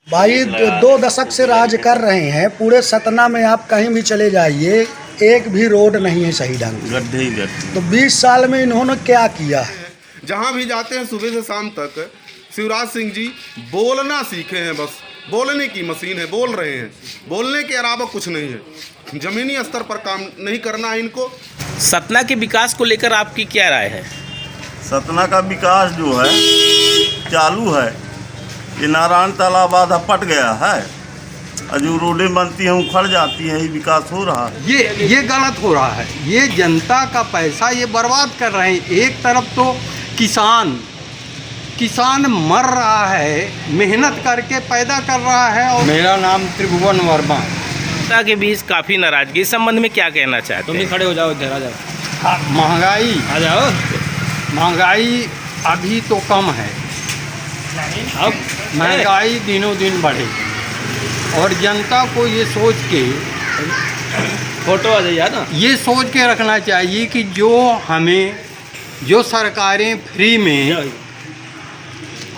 भाई 2 दशक से राज कर रहे हैं। पूरे सतना में आप कहीं भी चले जाइए, एक भी रोड नहीं है सही ढंग से, गड्ढे ही गड्ढे। तो 20 साल में इन्होंने क्या किया है? जहाँ भी जाते हैं सुबह से शाम तक शिवराज सिंह जी बोलना सीखे हैं, बस बोलने की मशीन है, बोल रहे हैं, बोलने के अलावा कुछ नहीं है। जमीनी स्तर पर काम नहीं करना है इनको। सतना के विकास को लेकर आपकी क्या राय है? सतना का विकास जो है चालू है। ये नारायण तालाब आधा पट गया है, जो रोडें बनती हैं उखड़ जाती हैं, ये विकास हो रहा है। ये गलत हो रहा है। ये जनता का पैसा ये बर्बाद कर रहे हैं। एक तरफ तो किसान मर रहा है, मेहनत करके पैदा कर रहा है। और मेरा नाम त्रिभुवन वर्मा। जनता के बीच काफ़ी नाराजगी, इस संबंध में क्या कहना चाहते हैं? तुम भी खड़े हो जाओ, इधर आ जाओ। महंगाई आ जाओ। महंगाई अभी तो कम है, अब महंगाई दिनों दिन बढ़ेगी। और जनता को ये सोच के फोटो आ जाइए ना, ये सोच के रखना चाहिए कि जो सरकारें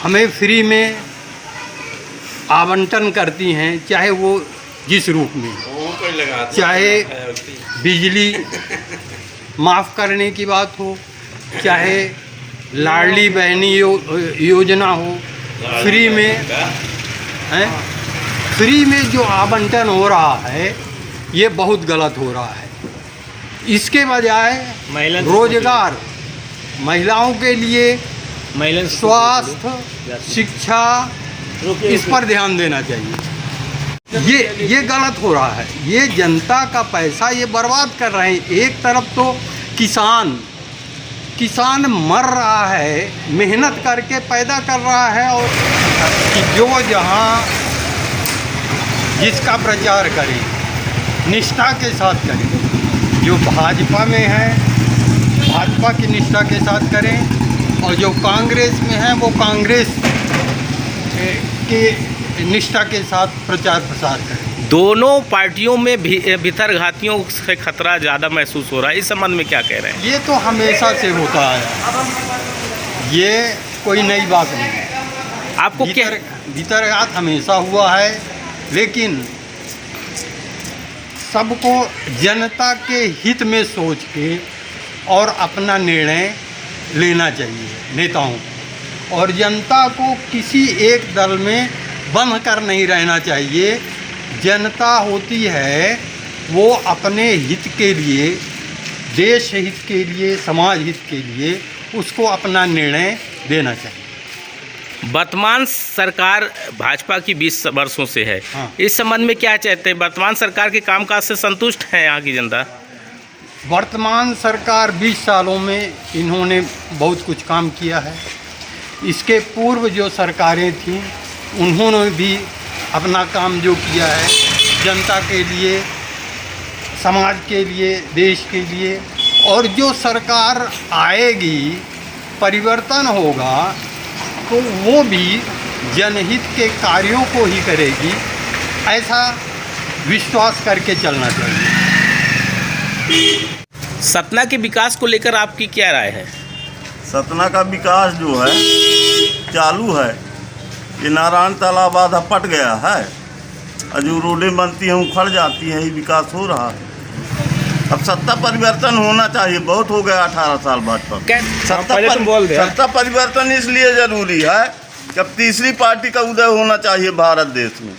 हमें फ्री में आवंटन करती हैं, चाहे वो जिस रूप में, चाहे बिजली माफ़ करने की बात हो, चाहे लाडली बहनी योजना हो, फ्री में जो आवंटन हो रहा है ये बहुत गलत हो रहा है। इसके बजाय रोजगार, महिलाओं के लिए स्वास्थ्य, शिक्षा, इस पर ध्यान देना चाहिए। ये गलत हो रहा है। ये जनता का पैसा ये बर्बाद कर रहे हैं। एक तरफ तो किसान मर रहा है, मेहनत करके पैदा कर रहा है, और जो जहाँ जिसका प्रचार करें निष्ठा के साथ करें। जो भाजपा में है भाजपा की निष्ठा के साथ करें, और जो कांग्रेस में है वो कांग्रेस के निष्ठा के साथ प्रचार प्रसार करें। दोनों पार्टियों में भीतर घातियों से खतरा ज़्यादा महसूस हो रहा है, इस संबंध में क्या कह रहे हैं? ये तो हमेशा से होता है, ये कोई नई बात नहीं है। आपको क्या भीतरघात हमेशा हुआ है, लेकिन सबको जनता के हित में सोच के और अपना निर्णय लेना चाहिए नेताओं को, और जनता को किसी एक दल में बंध कर नहीं रहना चाहिए। जनता होती है वो अपने हित के लिए, देश हित के लिए, समाज हित के लिए उसको अपना निर्णय देना चाहिए। वर्तमान सरकार भाजपा की 20 वर्षों से है, हाँ। इस संबंध में क्या चाहते हैं? वर्तमान सरकार के कामकाज से संतुष्ट है यहाँ की जनता? वर्तमान सरकार 20 सालों में इन्होंने बहुत कुछ काम किया है। इसके पूर्व जो सरकारें थीं उन्होंने भी अपना काम जो किया है जनता के लिए, समाज के लिए, देश के लिए। और जो सरकार आएगी, परिवर्तन होगा, तो वो भी जनहित के कार्यों को ही करेगी, ऐसा विश्वास करके चलना चाहिए। सतना के विकास को लेकर आपकी क्या राय है? सतना का विकास जो है चालू है। ये नारायण तालाब आधा पट गया है, जो रोडें बनती हैं उखड़ जाती हैं, ये विकास हो रहा है। अब सत्ता परिवर्तन होना चाहिए, बहुत हो गया 18 साल भाजपा। सत्ता परिवर्तन इसलिए जरूरी है कि अब तीसरी पार्टी का उदय होना चाहिए भारत देश में।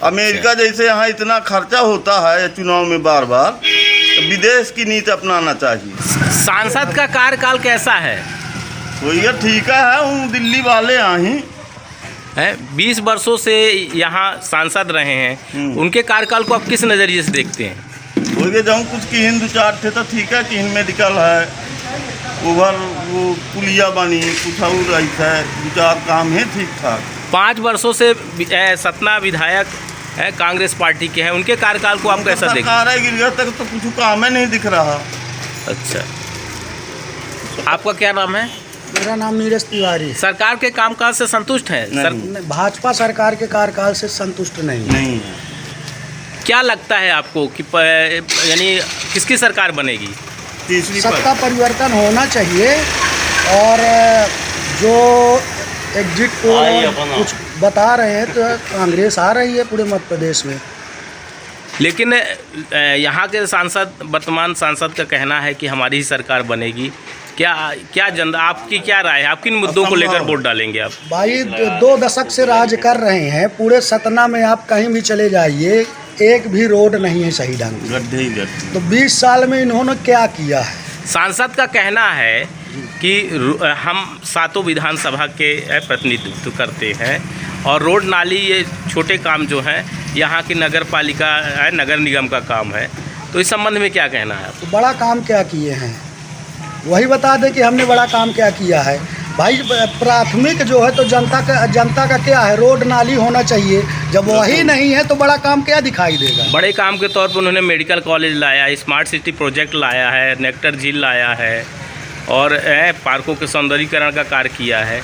अमेरिका जैसे यहाँ इतना खर्चा होता है चुनाव में बार बार, तो विदेश की नीति अपनाना चाहिए। सांसद का कार्यकाल कैसा है? तो ये ठीक है, उन दिल्ली वाले यहाँ ही 20 वर्षों से यहाँ सांसद रहे हैं, उनके कार्यकाल को आप किस नज़रिए से देखते हैं? वही जाऊँ कुछ की हिंद 2-4 थे तो ठीक है, कि मेडिकल है, ओवर वो पुलिया बनी, कुछ और ऐसा है, 2-4 काम है ठीक ठाक। 5 वर्षों से सतना विधायक है कांग्रेस पार्टी के हैं, उनके कार्यकाल को आप कैसा देखते हैं? सरकार गिर तक तो कुछ काम ही नहीं दिख रहा। अच्छा, आपका क्या नाम है? मेरा नाम नीरज तिवारी। सरकार के कामकाज से संतुष्ट हैं? भाजपा सरकार के कार्यकाल से संतुष्ट नहीं है। क्या लगता है आपको कि यानी किसकी सरकार बनेगी? तीसरी सत्ता परिवर्तन होना चाहिए, और जो एग्जिट पोल कुछ बता रहे हैं तो कांग्रेस आ रही है पूरे मध्य प्रदेश में। लेकिन यहाँ के सांसद, वर्तमान सांसद का कहना है कि हमारी ही सरकार बनेगी। क्या जनता, आपकी क्या राय है? आप किन मुद्दों को लेकर वोट डालेंगे आप? भाई 2 दशक से राज कर रहे हैं, पूरे सतना में आप कहीं भी चले जाइए, एक भी रोड नहीं है सही ढंग से, गड्ढे ही गड्ढे। तो 20 साल में इन्होंने क्या किया है? सांसद का कहना है कि हम 7 विधानसभा के प्रतिनिधित्व करते हैं और रोड नाली ये छोटे काम जो हैं यहाँ की नगर पालिका नगर निगम का काम है, तो इस संबंध में क्या कहना है? तो बड़ा काम क्या किए हैं वही बता दें कि हमने बड़ा काम क्या किया है। भाई प्राथमिक जो है तो जनता का क्या है, रोड नाली होना चाहिए। जब वही नहीं है तो बड़ा काम क्या दिखाई देगा? बड़े काम के तौर पर उन्होंने मेडिकल कॉलेज लाया, स्मार्ट सिटी प्रोजेक्ट लाया है, नेक्टर झील लाया है और पार्कों के सौंदर्यीकरण का कार्य किया है।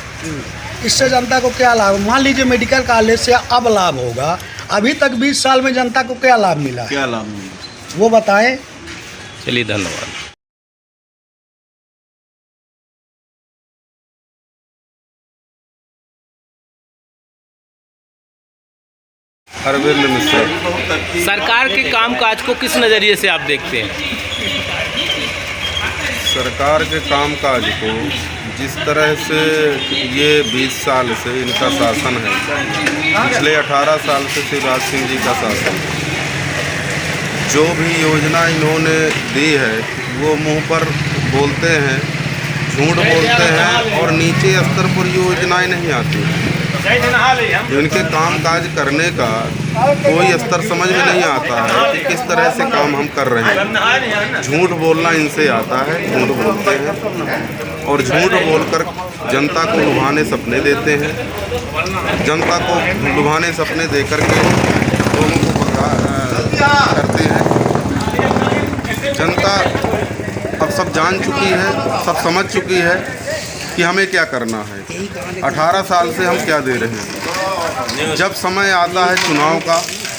इससे जनता को क्या लाभ? मान लीजिए मेडिकल कॉलेज से अब लाभ होगा, अभी तक 20 साल में जनता को क्या लाभ मिला? क्या लाभ मिला वो बताएं। चलिए, धन्यवाद। अरविंद मिश्रा। सरकार के कामकाज को किस नज़रिए से आप देखते हैं? सरकार के कामकाज को जिस तरह से ये 20 साल से इनका शासन है, पिछले 18 साल से शिवराज सिंह जी का शासन, जो भी योजना इन्होंने दी है वो मुंह पर बोलते हैं, झूठ बोलते हैं और नीचे स्तर पर योजनाएं नहीं आती। इनके काम काज करने का कोई स्तर समझ में नहीं आता है कि किस तरह से काम हम कर रहे हैं। झूठ बोलना इनसे आता है, झूठ बोलते हैं और झूठ बोलकर जनता को लुभाने सपने देते हैं। जनता को लुभाने सपने देकर के लोगों को करते हैं। जनता अब सब जान चुकी है, सब समझ चुकी है कि हमें क्या करना है। 18 साल से हम क्या दे रहे हैं। जब समय आता है चुनाव का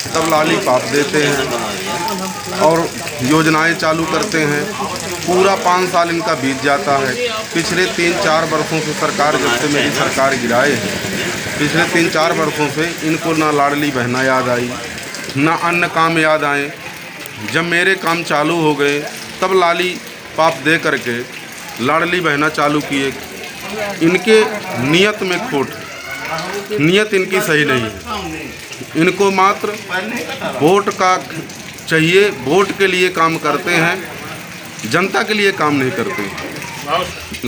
तब लाली पाप देते हैं और योजनाएं चालू करते हैं। पूरा 5 साल इनका बीत जाता है। पिछले 3-4 वर्षों से सरकार, जब से मेरी सरकार गिराए हैं, पिछले 3-4 वर्षों से इनको ना लाडली बहना याद आई, ना अन्य काम याद आए। जब मेरे काम चालू हो गए तब लाली पाप दे करके लाडली बहना चालू किए। इनके नियत में खोट, नियत इनकी सही नहीं है। इनको मात्र वोट का चाहिए, वोट के लिए काम करते हैं, जनता के लिए काम नहीं करते।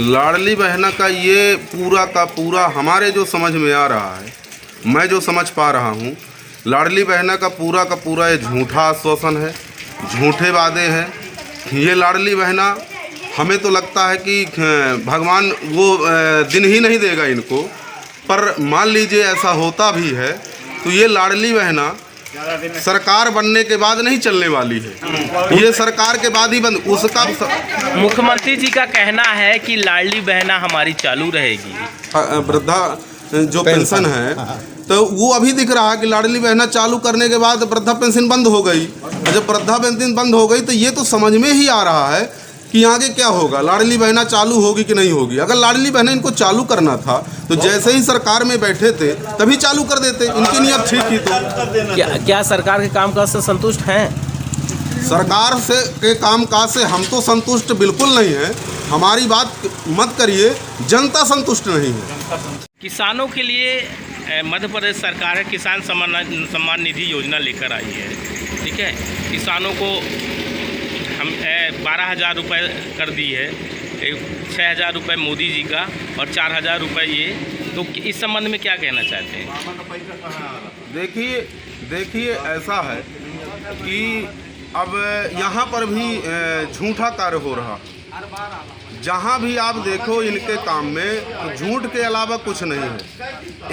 लाडली बहना का ये पूरा का पूरा हमारे जो समझ में आ रहा है, मैं जो समझ पा रहा हूँ, लाडली बहना का पूरा ये झूठा आश्वासन है, झूठे वादे हैं। ये लाडली बहना हमें तो लगता है कि भगवान वो दिन ही नहीं देगा इनको, पर मान लीजिए ऐसा होता भी है तो ये लाडली बहना सरकार बनने के बाद नहीं चलने वाली है। ये सरकार के बाद ही बंद। उसका मुख्यमंत्री जी का कहना है कि लाडली बहना हमारी चालू रहेगी। वृद्धा जो पेंशन है तो वो अभी दिख रहा है कि लाडली बहना चालू करने के बाद वृद्धा पेंशन बंद हो गई। जब वृद्धा पेंशन बंद हो गई तो ये तो समझ में ही आ रहा है कि आगे क्या होगा, लाडली बहना चालू होगी कि नहीं होगी। अगर लाडली बहना इनको चालू करना था तो जैसे ही सरकार में बैठे थे तभी चालू कर देते, इनकी नीयत ठीक थी। तो क्या सरकार के कामकाज से संतुष्ट हैं? सरकार से के कामकाज से हम तो संतुष्ट बिल्कुल नहीं है। हमारी बात मत करिए, जनता संतुष्ट नहीं है। किसानों के लिए मध्य प्रदेश सरकार किसान सम्मान निधि योजना लेकर आई है, ठीक है। किसानों को हम 12,000 रुपये कर दी है, 6,000 रुपये मोदी जी का और 4,000 रुपये ये। तो इस संबंध में क्या कहना चाहते हैं? देखिए ऐसा है कि अब यहाँ पर भी झूठा कार्य हो रहा। जहाँ भी आप देखो इनके काम में तो झूठ के अलावा कुछ नहीं है।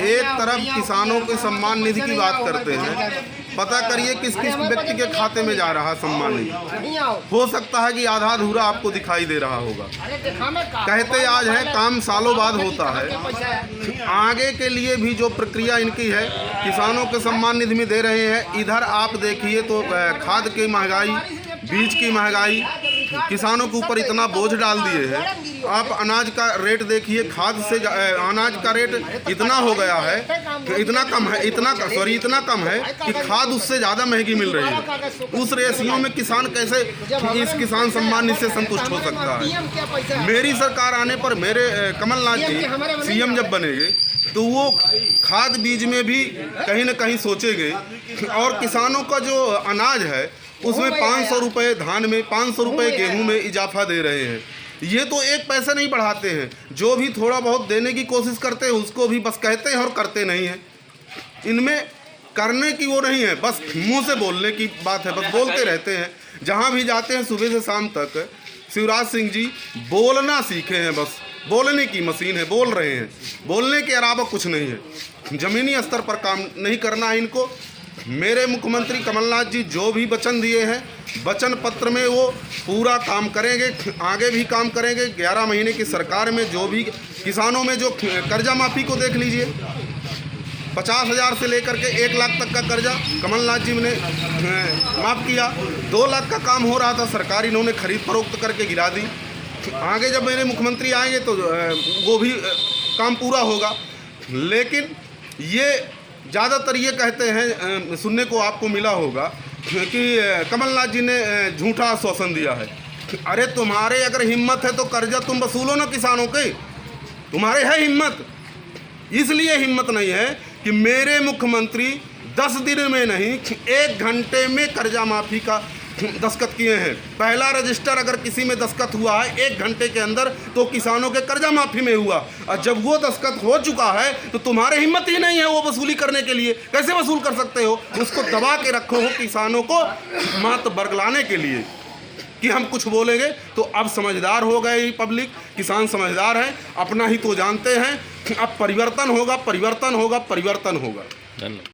एक तरफ किसानों के सम्मान निधि की बात करते हैं, पता करिए किस किस व्यक्ति के खाते में जा रहा है सम्मान निधि। हो सकता है कि आधा अधूरा आपको दिखाई दे रहा होगा। कहते आज है, काम सालों बाद होता है। आगे के लिए भी जो प्रक्रिया इनकी है, किसानों के सम्मान निधि में दे रहे हैं। इधर आप देखिए तो खाद की महंगाई, बीज की महंगाई, किसानों के ऊपर इतना बोझ डाल दिए हैं। आप अनाज का रेट देखिए, खाद से अनाज का रेट इतना हो गया है, इतना कम है, इतना कम है कि खाद उससे ज़्यादा महंगी मिल रही है। उस रेशियो में किसान कैसे इस किसान सम्मान निधि से संतुष्ट हो सकता है? मेरी सरकार आने पर मेरे कमलनाथ जी सीएम जब बनेंगे तो वो खाद बीज में भी कहीं ना कहीं सोचेंगे और किसानों का जो अनाज है उसमें 500 रुपये धान में, 500 रुपये गेहूं में इजाफा दे रहे हैं। ये तो एक पैसे नहीं बढ़ाते हैं, जो भी थोड़ा बहुत देने की कोशिश करते हैं उसको भी बस कहते हैं और करते नहीं हैं। इनमें करने की वो नहीं है, बस मुंह से बोलने की बात है, बस बोलते रहते हैं। जहाँ भी जाते हैं सुबह से शाम तक शिवराज सिंह जी बोलना सीखे हैं, बस बोलने की मशीन है, बोल रहे हैं, बोलने के अलावा कुछ नहीं है। ज़मीनी स्तर पर काम नहीं करना है इनको। मेरे मुख्यमंत्री कमलनाथ जी जो भी वचन दिए हैं, वचन पत्र में वो पूरा काम करेंगे, आगे भी काम करेंगे। 11 महीने की सरकार में जो भी किसानों में जो कर्जा माफ़ी को देख लीजिए, 50,000 से लेकर के 1 लाख तक का कर्जा कमलनाथ जी ने माफ़ किया। 2 लाख का काम हो रहा था, सरकार इन्होंने खरीद फरोख्त करके गिरा दी। आगे जब मेरे मुख्यमंत्री आएंगे तो वो भी काम पूरा होगा। लेकिन ये ज़्यादातर ये कहते हैं, सुनने को आपको मिला होगा कि कमलनाथ जी ने झूठा आश्वासन दिया है। अरे तुम्हारे अगर हिम्मत है तो कर्जा तुम वसूलो ना किसानों के, तुम्हारे है हिम्मत। इसलिए हिम्मत नहीं है कि मेरे मुख्यमंत्री 10 दिन में नहीं 1 घंटे में कर्जा माफ़ी का दस्तखत किए हैं। पहला रजिस्टर अगर किसी में दस्तखत हुआ है 1 घंटे के अंदर तो किसानों के कर्जा माफ़ी में हुआ, और जब वो दस्तखत हो चुका है तो तुम्हारे हिम्मत ही नहीं है वो वसूली करने के लिए। कैसे वसूल कर सकते हो? उसको दबा के रखो हो किसानों को मत बरगलाने के लिए कि हम कुछ बोलेंगे। तो अब समझदार हो गए पब्लिक, किसान समझदार है, अपना ही तो जानते हैं। अब परिवर्तन होगा, परिवर्तन होगा, परिवर्तन होगा। धन्यवाद।